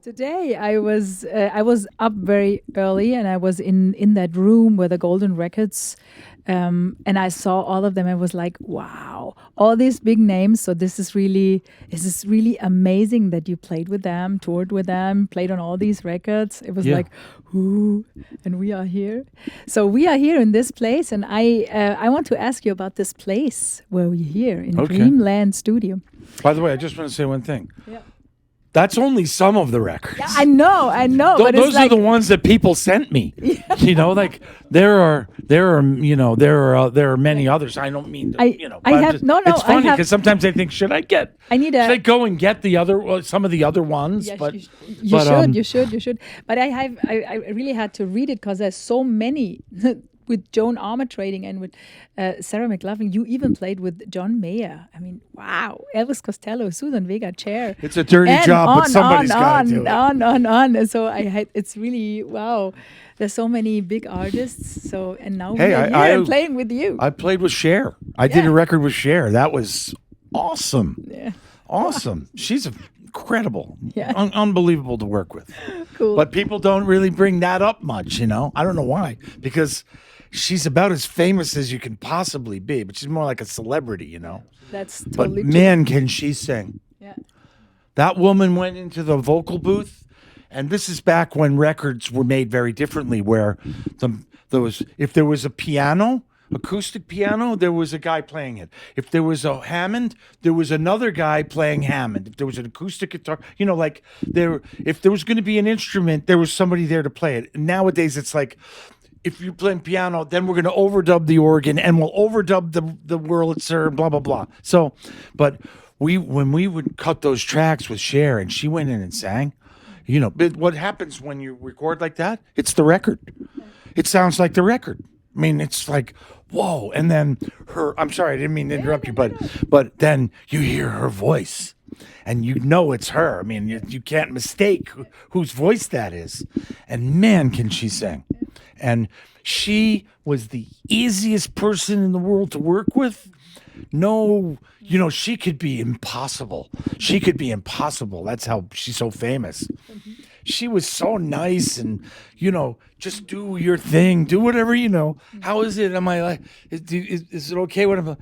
Today I was up very early and I was in that room where the golden records, and I saw all of them. I was like, wow, all these big names. So this is really amazing that you played with them, toured with them, played on all these records. It was Yeah. like, whoo, and we are here. So we are here in this place, and I want to ask you about this place where we're here in Okay. Dreamland Studio. By the way, I just want to say one thing. Yeah. That's only some of the records. I know, but Those it's are like the ones that people sent me. Like there are many others. I don't mean to, I but have- just- no, It's I funny have- because sometimes I think should I need a- go and get some of the other ones? Yes, but you should. But I really had to read it because there's so many with Joan Armatrading and with Sarah McLaughlin. You even played with John Mayer. I mean, wow. Elvis Costello, Susan Vega, Cher. it's a dirty And job, but on, somebody's got to do it. on. So it's really wow. There's so many big artists. So and now Hey, we're here and playing with you. I played with Cher. I did Yeah. a record with Cher. That was awesome. Yeah. Awesome. She's incredible. Yeah. Unbelievable to work with. Cool. But people don't really bring that up much, I don't know why. Because she's about as famous as you can possibly be, but she's more like a celebrity, That's But totally true. man, can she sing. Yeah. That woman went into the vocal booth, and this is back when records were made very differently, where if there was a piano, acoustic piano, there was a guy playing it. If there was a Hammond, there was another guy playing Hammond. If there was an acoustic guitar, if there was going to be an instrument, there was somebody there to play it. Nowadays, it's like, if you're playing piano, then we're going to overdub the organ and we'll overdub the Wurlitzer and blah, blah, blah. So, but when we would cut those tracks with Cher and she went in and sang, what happens when you record like that? It's the record. It sounds like the record. I mean, it's like, whoa. And then I'm sorry, I didn't mean to interrupt you, but then you hear her voice and it's her. I mean, you can't mistake whose voice that is. And man, can she sing. And she was the easiest person in the world to work with. No, she could be impossible. She could be impossible. That's how she's so famous. She was so nice and, just do your thing. Do whatever, How is it? Am I like, is it okay when I'm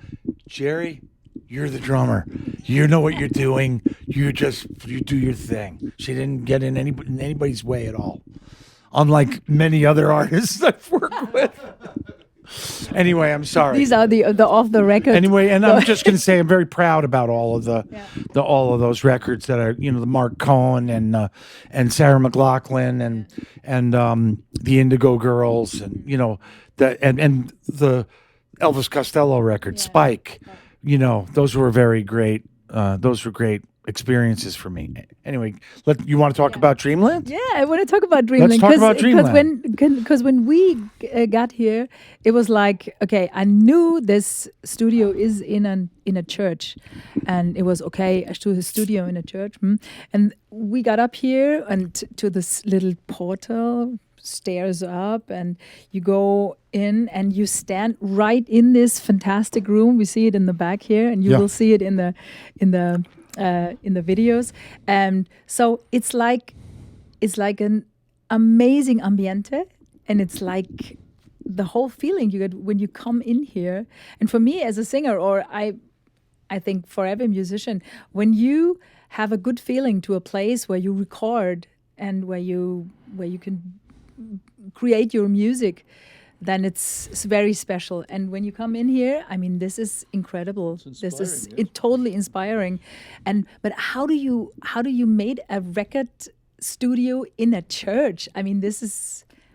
Jerry, you're the drummer. You know what you're doing. You do your thing. She didn't get in anybody's way at all. Unlike many other artists I've worked with. Anyway, I'm sorry. These are the off the record. Anyway, and I'm just going to say I'm very proud about all of all of those records that are, the Mark Cohen and Sarah McLaughlin and the Indigo Girls and and the Elvis Costello record Spike. Those were very great. Those were great experiences for me. Anyway, you want to talk about Dreamland? Yeah, I want to talk about Dreamland. Let's talk about Dreamland. Because when we got here, it was like, okay, I knew this studio is in a church, and it was okay to a studio in a church. And we got up here and to this little portal, stairs up, and you go in and you stand right in this fantastic room. We see it in the back here, and you will see it in the videos. And so it's like an amazing ambiente, and it's like the whole feeling you get when you come in here. And for me as a singer, or I think for every musician, when you have a good feeling to a place where you record and where you can create your music, then it's very special. And when you come in here, I mean, this is incredible. This is totally inspiring. But how do you make a record studio in a church? I mean,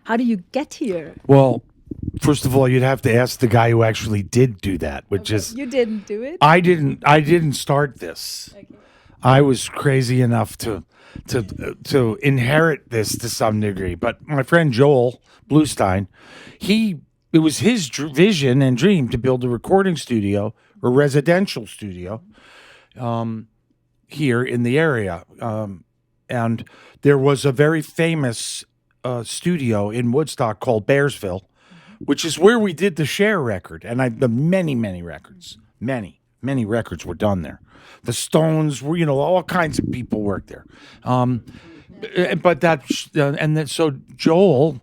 how do you get here? Well, first of all, you'd have to ask the guy who actually did do that, which is you didn't do it. I didn't start this. Okay. I was crazy enough to inherit this to some degree. But my friend Joel Bluestein, it was his vision and dream to build a recording studio or residential studio here in the area. And there was a very famous studio in Woodstock called Bearsville, which is where we did the Cher record. And the many records, many records were done there. The Stones were, all kinds of people worked there. But that and then so Joel,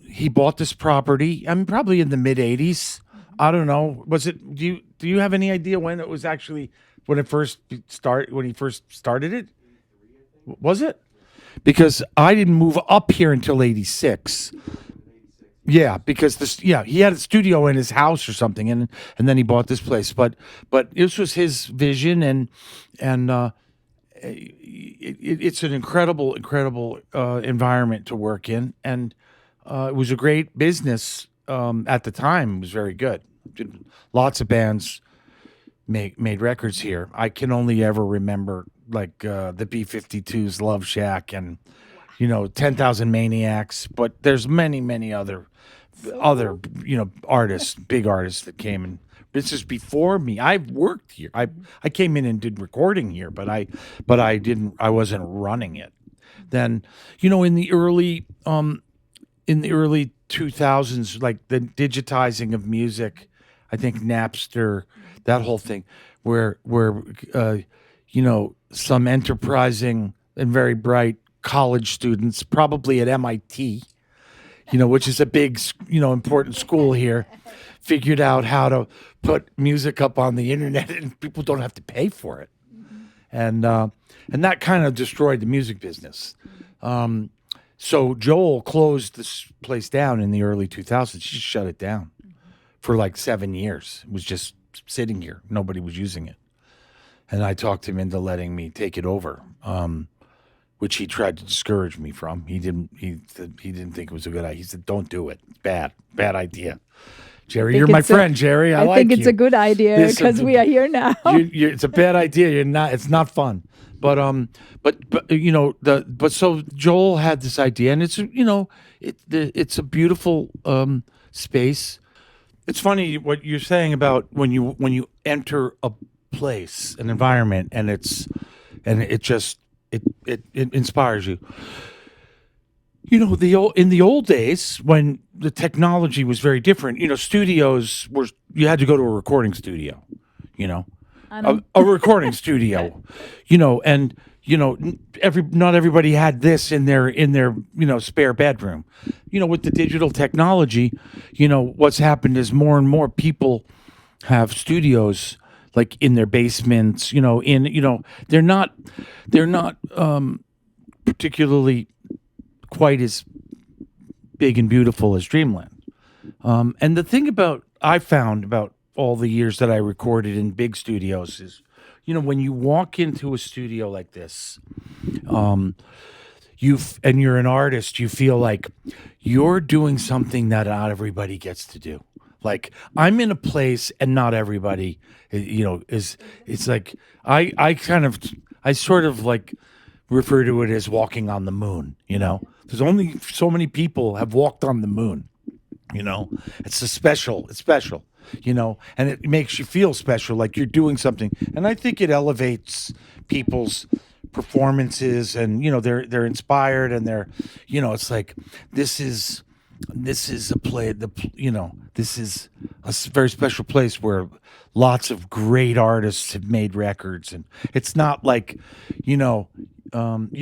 he bought this property. I mean, probably in the mid '80s. I don't know. Was it? Do you have any idea when it was actually when it first start when he first started it? Was it? Because I didn't move up here until '86. Yeah, because he had a studio in his house or something, and then he bought this place. But this was his vision, and it's an incredible environment to work in, and it was a great business at the time. It was very good. Lots of bands made records here. I can only ever remember like the B-52s, Love Shack, and 10,000 Maniacs. But there's many other artists, big artists that came in. This is before me. I've worked here. I came in and did recording here, but I wasn't running it. Then in the early 2000s, like the digitizing of music, I think Napster, that whole thing, where some enterprising and very bright college students, probably at MIT, which is a big, important school here, figured out how to put music up on the internet and people don't have to pay for it. And that kind of destroyed the music business. So Joel closed this place down in the early 2000s. He just shut it down for like 7 years. It was just sitting here. Nobody was using it. And I talked him into letting me take it over, which he tried to discourage me from. He didn't think it was a good idea. He said, "Don't do it. It's bad idea." Jerry, you're my friend, Jerry. I like think it's a good idea because we are here now. It's a bad idea. You're not. It's not fun. But so Joel had this idea, and it's a beautiful space. It's funny what you're saying about when you enter a place, an environment, and it inspires you. In the old days when the technology was very different, studios you had to go to a recording studio, a recording studio, and not everybody had this in their spare bedroom. With the digital technology, what's happened is more and more people have studios like in their basements, they're not particularly quite as big and beautiful as Dreamland. And the thing I found about all the years that I recorded in big studios is, when you walk into a studio like this, and you're an artist, you feel like you're doing something that not everybody gets to do. Like I'm in a place and not everybody, it's like I sort of like refer to it as walking on the moon, There's only so many people have walked on the moon, It's special, and it makes you feel special, like you're doing something. And I think it elevates people's performances, and they're inspired, and they're it's like this is a play, this is a very special place where lots of great artists have made records. And it's not like you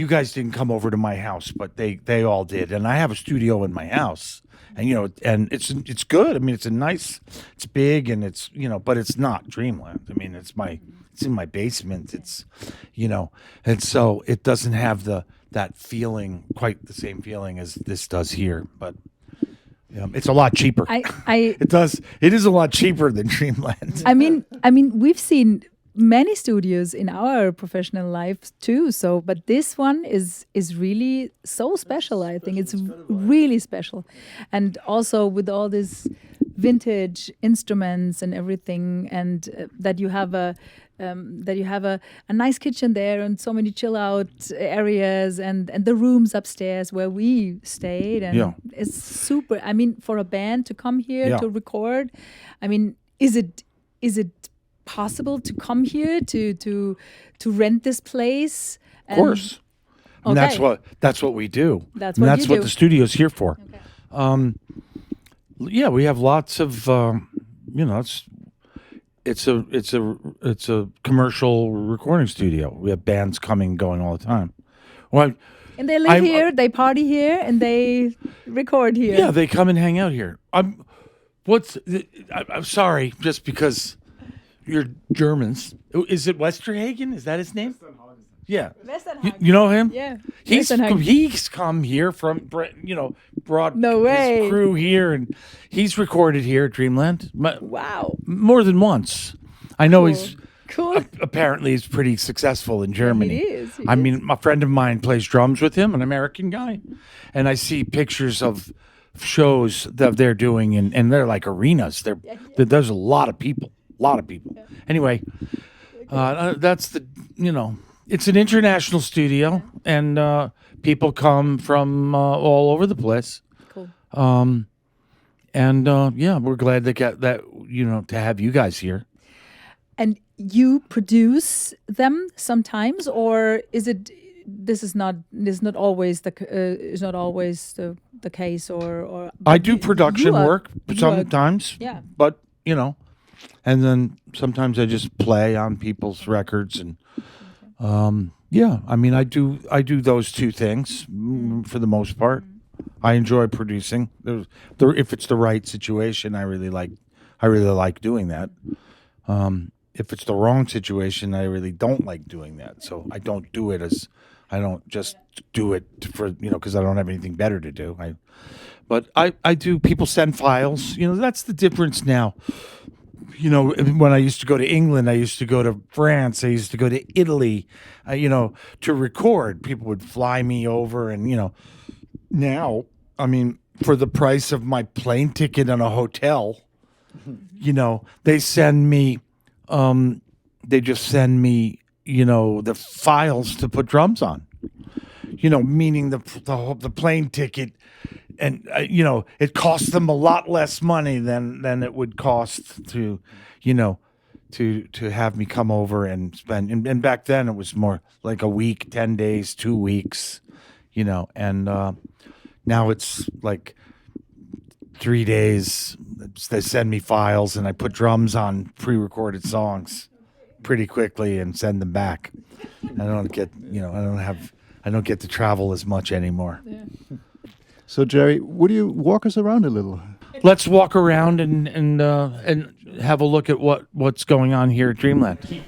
guys didn't come over to my house, but they all did. And I have a studio in my house, and and it's good. I mean, it's big, and it's but it's not Dreamland. I mean, it's in my basement. It's and so it doesn't have that feeling, quite the same feeling as this does here, but it's a lot cheaper. It is a lot cheaper than Dreamland. I mean, we've seen many studios in our professional life too. So, but this one is really so special. I think it's really special, and also with all this vintage instruments and everything, and that you have a nice kitchen there, and so many chill out areas, and the rooms upstairs where we stayed, and it's super. I mean, for a band to come here to record, I mean, is it possible to come here to rent this place? Of course. And that's what we do. That's what the studio's here for. Okay. We have lots of it's a commercial recording studio. We have bands coming and going all the time. Well, And they live here, they party here, and they record here. Yeah, they come and hang out here. I'm sorry, just because you're Germans. Is it Westerhagen? Is that his name? Yeah. You know him? Yeah. He's come here from, brought his crew here, and he's recorded here at Dreamland. Wow. More than once. I know he's cool. Apparently he's pretty successful in Germany. He is. I mean, a friend of mine plays drums with him, an American guy, and I see pictures of shows that they're doing, and they're like arenas. There's a lot of people. Yeah. Anyway, that's it's an international studio, and people come from all over the place. Cool. We're glad to get that, to have you guys here. And you produce them sometimes, or is it? This is not always the case, or I do production work sometimes. Yeah. But and then sometimes I just play on people's records, and I mean, I do those two things for the most part. I enjoy producing. If it's the right situation, I really like doing that. If it's the wrong situation, I really don't like doing that. So I don't do it I don't just do it for, because I don't have anything better to do. But I do, people send files, that's the difference now. When I used to go to England, I used to go to France, I used to go to Italy, to record. People would fly me over, and, now, I mean, for the price of my plane ticket and a hotel, they send me, the files to put drums on, meaning the plane ticket. And, it costs them a lot less money than it would cost to have me come over and spend. And back then it was more like a week, 10 days, 2 weeks, and now it's like 3 days. They send me files, and I put drums on pre-recorded songs pretty quickly and send them back. I don't get to travel as much anymore. Yeah. So, Jerry, would you walk us around a little? Let's walk around and have a look at what's going on here at Dreamland.